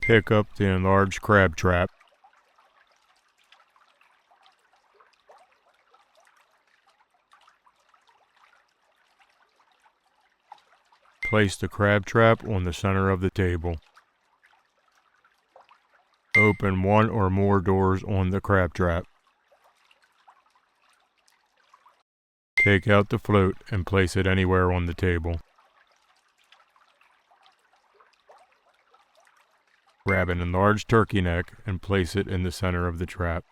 Pick up the enlarged crab trap. Place the crab trap on the center of the table. Open one or more doors on the crab trap. Take out the float and place it anywhere on the table. Grab an enlarged turkey neck and place it in the center of the trap.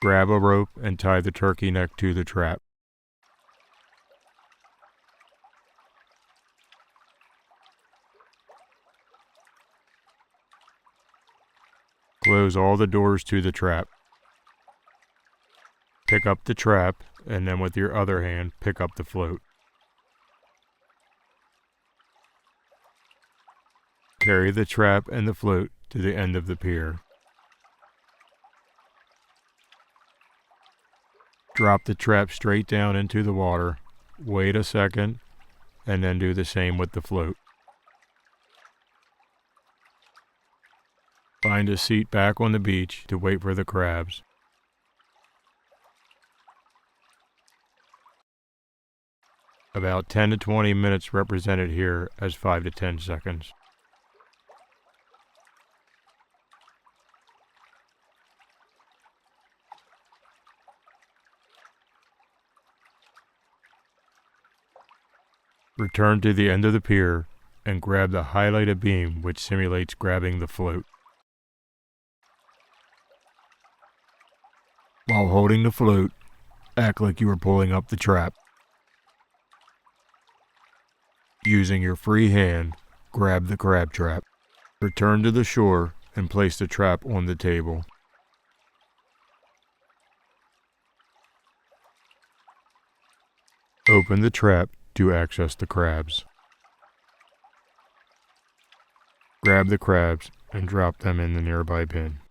Grab a rope and tie the turkey neck to the trap. Close all the doors to the trap. Pick up the trap, and then with your other hand, pick up the float. Carry the trap and the float to the end of the pier. Drop the trap straight down into the water, wait a second, and then do the same with the float. Find a seat back on the beach to wait for the crabs. About 10 to 20 minutes represented here as 5 to 10 seconds. Return to the end of the pier and grab the highlighted beam which simulates grabbing the float. While holding the float, act like you are pulling up the trap. Using your free hand, grab the crab trap. Return to the shore and place the trap on the table. Open the trap to access the crabs. Grab the crabs and drop them in the nearby bin.